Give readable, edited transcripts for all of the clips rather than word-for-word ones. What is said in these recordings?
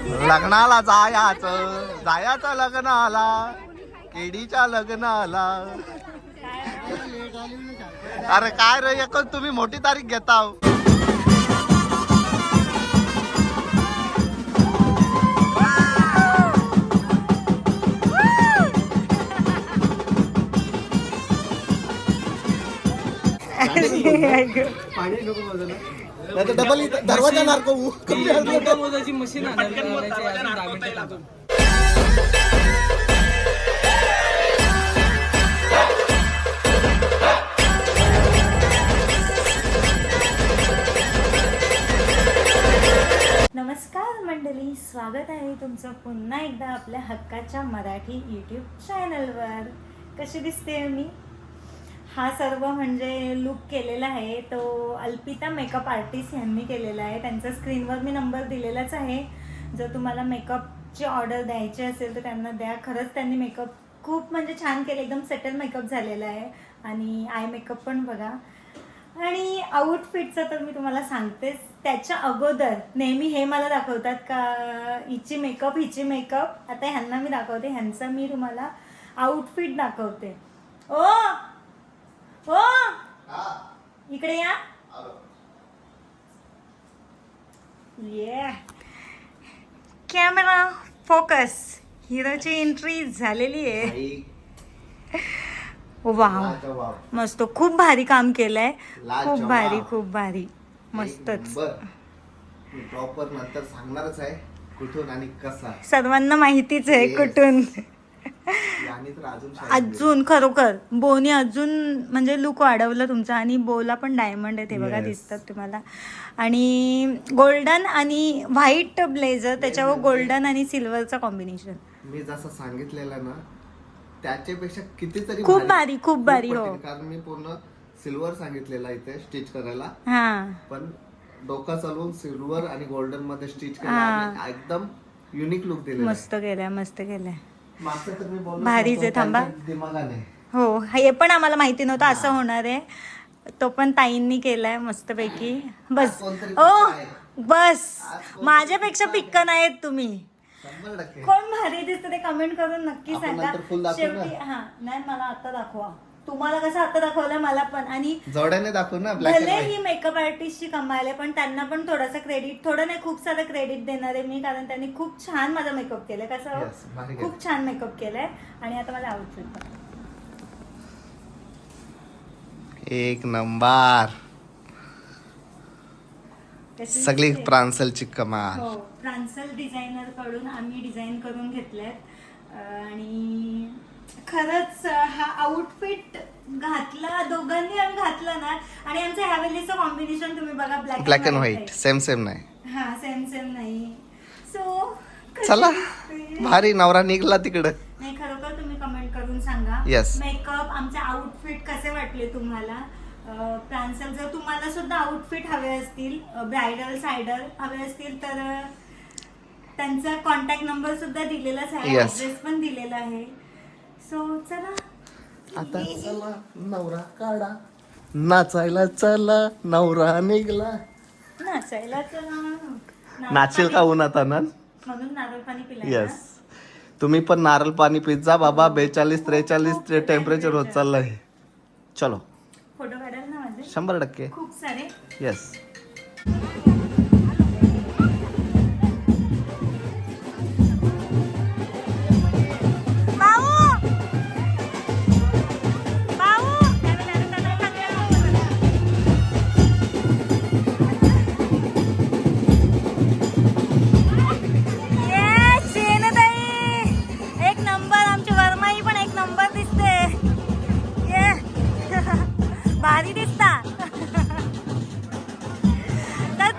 लग्नाला जायचं लग्नाला, केडीच्या लग्नाला. अरे काय रे, एकच तुम्ही मोठी तारीख घेता. डबल दरवाजा मोजाची मशीन नमस्कार मंडळी, स्वागत आहे तुमचं पुन्हा एकदा आपल्या हक्काच्या मराठी यूट्यूब चॅनलवर. कशी दिसते मी? हा सर्व म्हणजे लुक केलेला आहे तो अल्पिता मेकअप आर्टिस्ट यांनी केलेला आहे. त्यांचा स्क्रीनवर मी नंबर दिलेलाच आहे. जर तुम्हाला मेकअपची ऑर्डर द्यायची असेल तर त्यांना द्या. खरंच त्यांनी मेकअप खूप म्हणजे छान केलं, एकदम सेटल मेकअप झालेला आहे. आणि आय मेकअप पण बघा. आणि आउटफिटचं तर मी तुम्हाला सांगतेच. त्याच्या अगोदर नेहमी हे मला दाखवतात का हिची मेकअप. आता ह्यांना मी दाखवते, ह्यांचा मी तुम्हाला आउटफिट दाखवते. ओ हो, इकडे या. ये कॅमेरा फोकस. हिरोची एंट्री झालेली आहे. वाव, मस्त. खूप भारी काम केलंय. खूप भारी मस्तच. प्रॉपर नंतर सांगणारच आहे कुठून आणि कसा. सर्वांना माहितीच आहे कुठून. अजून खरोखर बोनी अजून म्हणजे लुक वाढवलं तुमचा. आणि बोला पण डायमंड आहे ते बघा, दिसतात तुम्हाला. आणि गोल्डन आणि व्हाईट ब्लेझर, त्याच्यावर गोल्डन आणि सिल्वरचा कॉम्बिनेशन. मी जसं सांगितलेलं ना त्याच्यापेक्षा कितीतरी खूप भारी. हो, कारण मी पूर्ण सिल्वर सांगितलेला इथे स्टिच करायला. हा, पण डोका चालवून सिल्वर आणि गोल्डन मध्ये स्टिच केला. एकदम युनिक लुक दिले. मस्त केलंय. भारीच आहे. थांबा. हो, हे पण आम्हाला माहिती नव्हतं असं होणार आहे. तो पण ताईंनी केलाय मस्तपैकी. बस बस, माझ्यापेक्षा पिक्कन आहेत तुम्ही. कोण भारी दिसतं ते कमेंट करून नक्की सांगा. शेवटी हा नाही, मला आता दाखवा. तुम्हाला कसं आता दाखवलं मला पण. आणि जोड्याने दाखव ना. भले ही मेकअप आर्टिस्टची कमाल आहे, पण त्यांना पण थोडासा क्रेडिट, थोडं नाही खूप सारं क्रेडिट देणार आहे मी. कारण त्यांनी खूप छान माझा मेकअप केलाय. कसं खूप छान मेकअप केलाय. आणि आता मला आउटफिट एक नंबर. सगळी प्रांसलची कमाल. हो, प्रांसल डिझायनर कडून आम्ही डिझाईन करून घेतल्यात. आणि खरंच हा आउटफिट घातला, दोघांनी आम्ही घातला ना. आणि आमचं ह्यावेळीचं कॉम्बिनेशन तुम्ही बघा, ब्लॅक अँड व्हाईट. सेम नाही. हा, सेम नाही. सो चला, भारी. नवरा निघला तिकडं. नाही, खरोखर तुम्ही कमेंट करून सांगा मेकअप आमचे आउटफिट कसे वाटले तुम्हाला. प्रांसल, जर तुम्हाला सुद्धा आउटफिट हवे असतील, ब्रायडल सायडल हवे असतील तर त्यांचा कॉन्टॅक्ट नंबर सुद्धा दिलेलाच आहे. ऍड्रेस पण दिलेला आहे. सो चला आता, चला नवरा काढा. नाचायला चला, नवरा निघला. नाचायला चला. नाचेल का उन्हात आणन म्हणून नारळ पाणी पिला. येस, तुम्ही पण नारळ पाणी पित जा बाबा. 42-43 टेम्परेचर होत चाललंय. चलो, फोटो काढाल ना माझे? 100% खूप सारे. येस. भारी दिसता. तर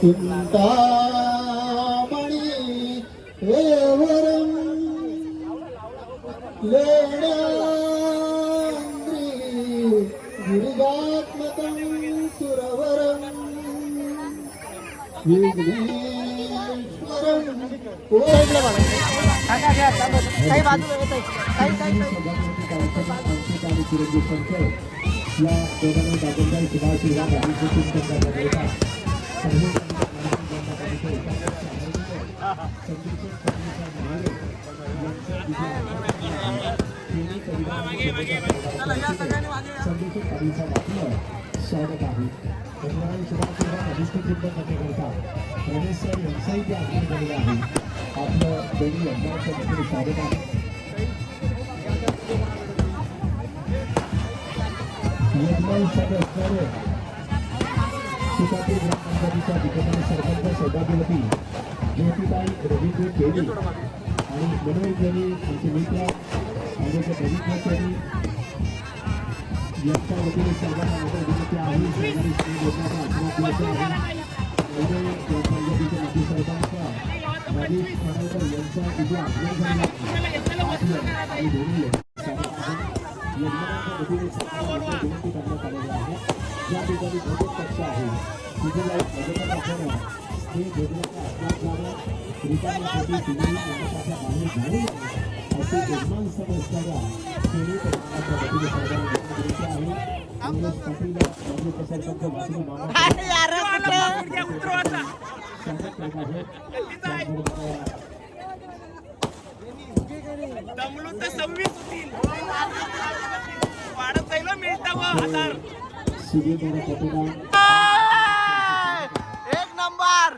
चिंतामणी हेवरं लेण्याद्री गिरिजात्मकं सुरवरं विघ्नेश्वरं या दोघांनी दागोंदाई सुभाषिवा गाडीचे चिंतन करण्यात येत आहे. स्वागत आहे. रमेश सर यांचाही ते आगमन झालेलं आहे. आपलं दोन्ही यंत्राचं देखील स्वागत आहे. यजमान सभा असणारे सुतापूर ग्रामपंचायतीच्या विद्यमान सरपंच सौभाग्यवती ज्योतिताई रवींद्र केळी आणि मनोज यांनी आमचे मित्र आमच्या बघितल्यासाठी यांच्या वतीने सर्वांना मोठ्या विनंती आहे. सरकारी स्त्री योजनाचा आशीर्वाद द्यायचा आहे. उदय ग्रामपंचायतीचे माजी सरपंच राजेश खानोलकर यांचा उद्या आगमन झालेला आहे. आणि दोन्ही यजमानांच्या वतीने सरकारला विनंती करण्यात आलेली आहे. या ठिकाणी घटक कक्ष आहे. तिथेला एक घटक असल्यानं हे योजनेचा आस्वाद झाला. रिकाम्यासाठी तुम्ही मंडपाच्या बाहेर जाऊ नये असे यजमान सभा असणाऱ्या सेने परिवाराच्या वतीने सर्वांना विनंती करायची आहे. इंग्रज पाटील माजी उपसरपंच वासुदेव मामा स्वागत करत आहेत. दमलो तर 26 होतील वाढत जाईल मिळता 1000 सूर्यदादा पटोदा एक नंबर.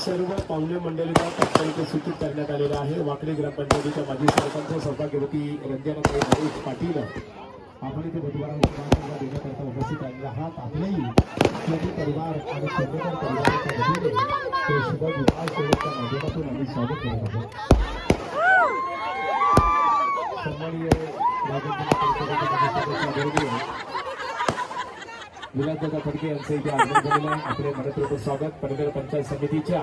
सर्व पाहुणे मंडळींना तात्कालिक सूचित करण्यात आलेलं आहे. वाकडी ग्रामपंचायतीच्या माजी सरपंच सौभाग्यवती रंजनाताई हरीश पाटील आपण इथे बुधवारा देण्याकरता उपस्थित राहिला आहात. आपलेही शेती परिवार आणि चंद्रकर परिवाराच्या वतीने ते शुभ विवाह सोहळ्याच्या माध्यमातून आम्ही स्वागत करत आहोत. सन्माननीय विलासदादा फडके यांचं इथे आगमन झालेलं आहे. आपले मनपूर्वक स्वागत. पनगर पंचायत समितीच्या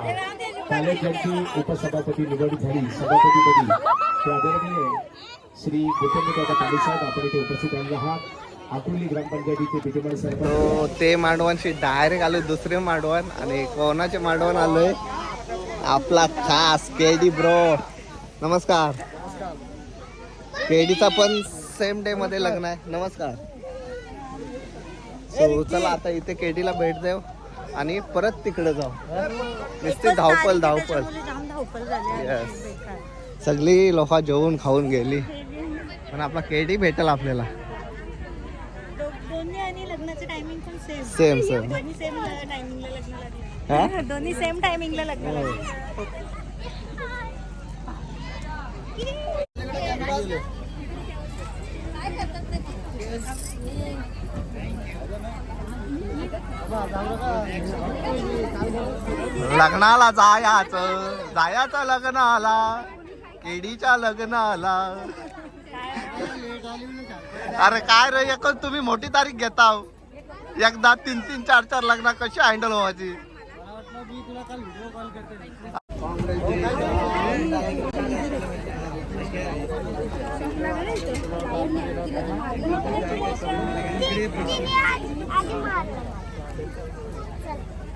काले ज्यांची उपसभापती निवड झाली सभापतीपदी ते आदरणीय श्री गोपीनाथ काळे साहेब आपण इथे उपस्थित राहिले आहात. आकुर्ली ग्रामपंचायतीचे विद्यमान सरपंच तो ते मांडवांशी डायरेक्ट आलोय दुसरे मांडवण आणि कोणाचे मांडवण आलोय आपला खास केडी ब्रो. नमस्कार. केडीचा पण सेम डे मध्ये लग्न आहे. नमस्कार. सो चला आता इथे केडीला भेट देऊ आणि परत तिकडे जाऊ. नुसती धावपल धावपल. Yes. सगळी लोक जेवून खाऊन गेली पण आपला केडी भेटेल आपल्याला. दोन्ही आणि लग्नाचं टायमिंग पण सेम सेम सेम. दोन्ही सेम टायमिंगला लग्न हा? लागले. दोन्ही सेम टायमिंगला लग्न लागले. लग्नाला जायचं लग्नाला केडीच्या लग्नाला. अरे काय रे एकच तुम्ही मोठी तारीख घेता एकदा 3-3, 4-4 लग्न कशी हँडल व्हायची.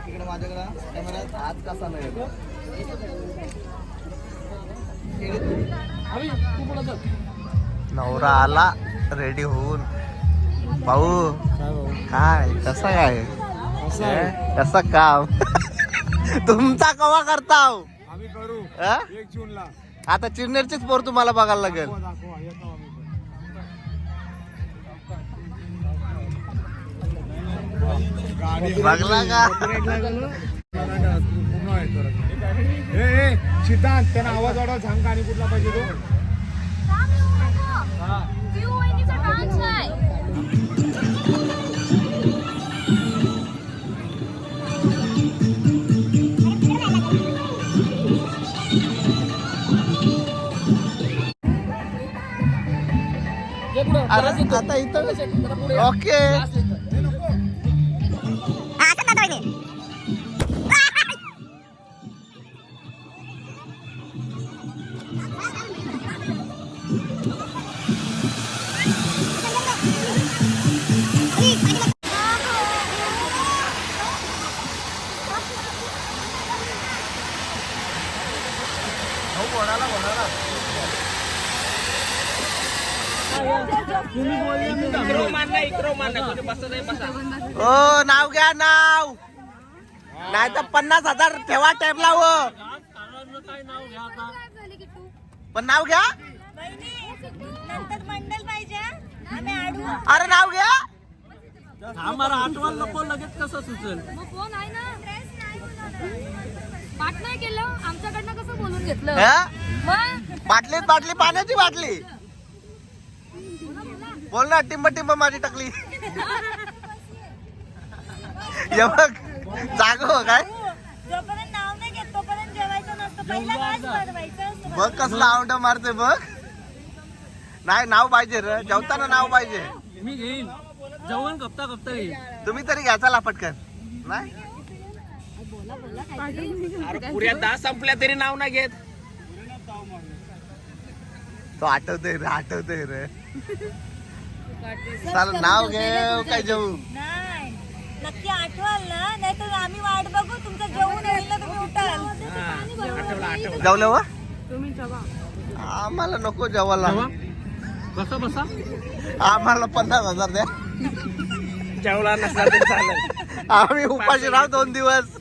तिकडे माझ्याकडे कॅमेऱ्यात हात कसा नाही. नवरा आला रेडी होऊन. भाऊ काय कसं काय कसं काम तुमचा कवा करता आम्ही करू हा? 1 जूनला आता चिरनेरचीच पोर तुम्हाला बघायला लागेल. बघला का सिद्धांत त्यांना आवाज वाढवा. सांग आणि कुठला पाहिजे तो अरे आता इथं ओके ओ नाव घ्या नाव नाही तर 50,000 ठेवा टेबला व पण नाव घ्या नंतर मंडल पाहिजे आम्ही आडू अरे नाव घ्या आम्हाला आठवण नको लगेच कसं सुचेल फोन आहे ना पाठ नाही केलं आमच्याकडनं कसं बोलून घेतलं हा? मग बाटली पाण्याची बाटली बोल ना टिंब टिंब माझी टकली ये बघ जागो काय जोपर्यंत नाव नाही घेत तोपर्यंत जेवायचं नसतं पहिला वास बनवायचं असतं. बघ कसला आवड मारते बघ नाही नाव पाहिजे रे जेवताना नाव पाहिजे मी घेईन जेवण कपता कपता येईल तुम्ही तरी घ्यायचा ला पटकन नाही अरे पुऱ्या 10 संपल्या तरी नाव नाही घेत तो आठवतोय रे चाल नाव घे काय जेवू नाही नक्की आठवाल ना नाही तर आम्ही वाट बघू तुमचं जेवण होईल ना तुम्ही उठाल जेवलं व आम्हाला नको जेवायला बसा बसा आम्हाला 50,000 द्या जेवला नसला तरी चालेल आम्ही उपाशी राहू 2 दिवस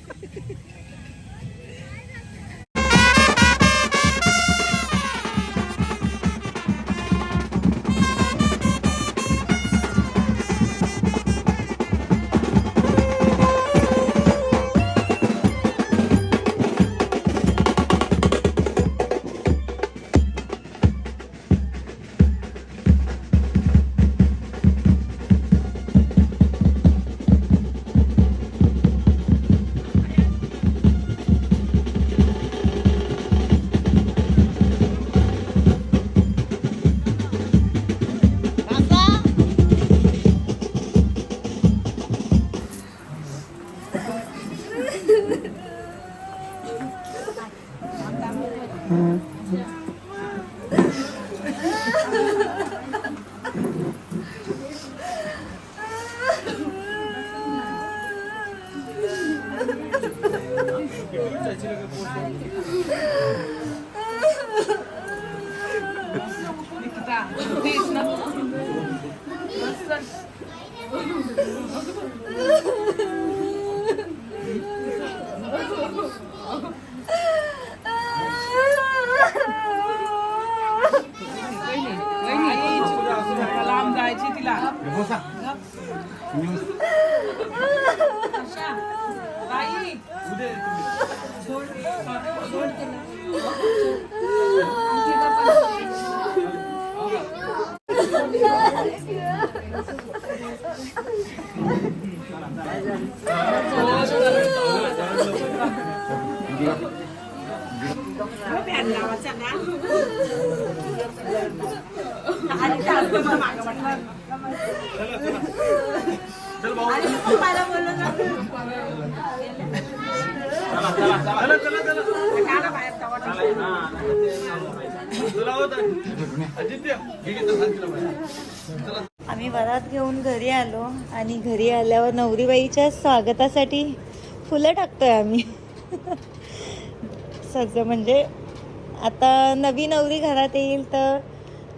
लांब जायची तिला आम्ही वरात घेऊन घरी आलो आणि घरी आल्यावर नवरीबाईच्या स्वागतासाठी फुलं टाकतोय आम्ही सगळं म्हणजे आता नवी नवरी घरात येईल तर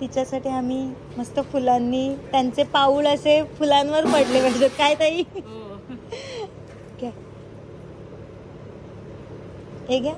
तिच्यासाठी आम्ही मस्त फुलांनी त्यांचे पाऊल असे फुलांवर पडले पाहिजेत काय ताई घ्या हे घ्या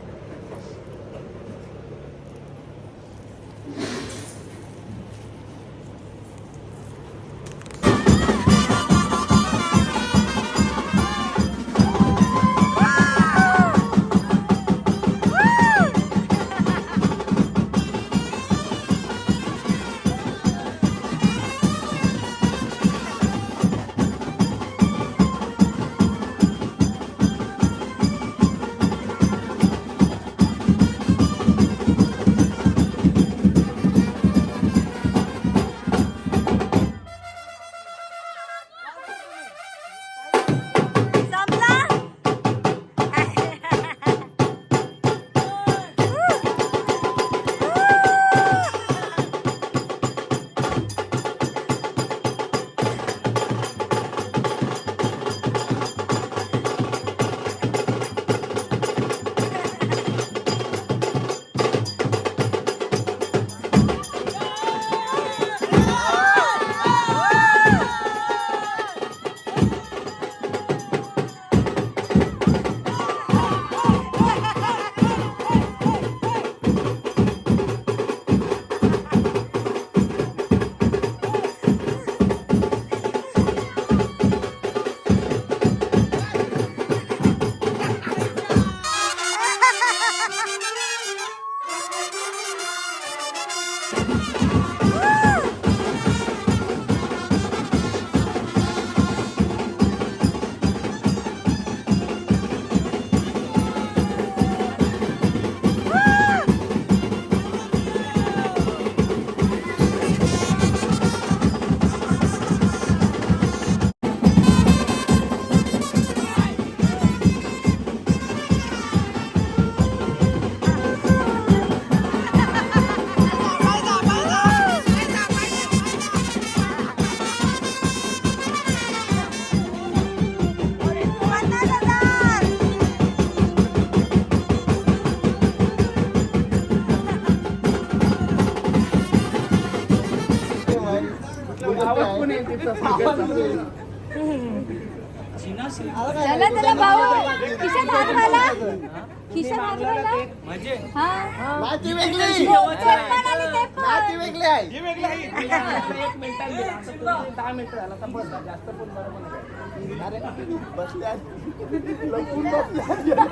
चला चला भाऊ खिशात हात घाला खिशात हात घाला म्हणजे हा नाती वेगळी ते पण आणि ते पण. नाती वेगळी आहे एक मिनिटात गेला. आता तुम्ही 10 मिनिटं झाला आता बस जास्त पण बरोबर नाही. अरे बसले आहे. लपून बसले आहे.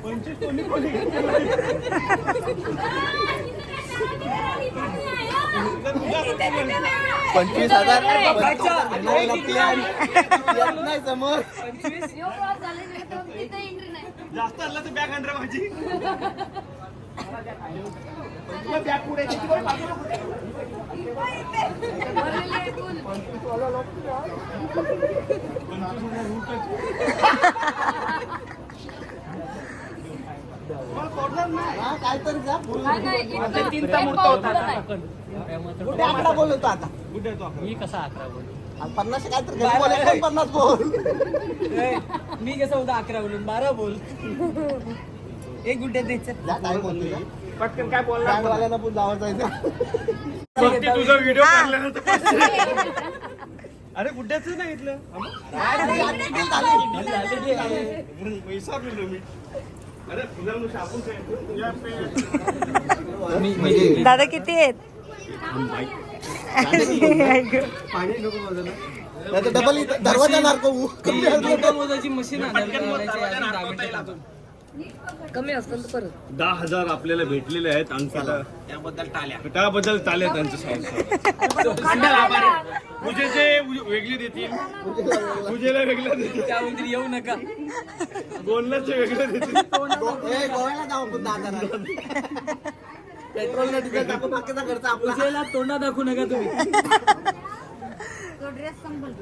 25 कोणी कोणी पंचवीस हजार नाही समोर जास्त आला तर बॅग आणणार माझी हा, काहीतरी जा. तीनचा मुहूर्त होता कुठे आकडा बोलतो आता मी कसा 11 बोल 50 काहीतरी घरी बोलायचं, 50 बोल. मी कसं होता 11 बोलून 12 बोल एक गुड्डे द्यायचं जा, काय बोलतोय का? पटकन काय बोलणार बँडवाल्यांना पण जावं जायचं. तुझा व्हिडिओ काढल्यानंतर अरे गुड्ड्याच नाही घेतलं विसरलो मी अरे म्हणजे दादा किती आहेत डबल दरवाजा नारको मोजाची मशीन कमी असतं तर 10,000 आपल्याला भेटलेले आहेत अंकाला त्याबद्दल टाल्या त्यांचं पूजेचे वेगळे देतील पूजेला वेगळं देतील त्यामध्ये येऊ नका बोलण्याचे वेगळे देतील गोव्याला जाऊ आपण 10,000. पेट्रोल डिझेल टाकून बाकीचा खर्च आपला. पूजेला तोंडा दाखवू नका तुम्ही ड्रेस संपल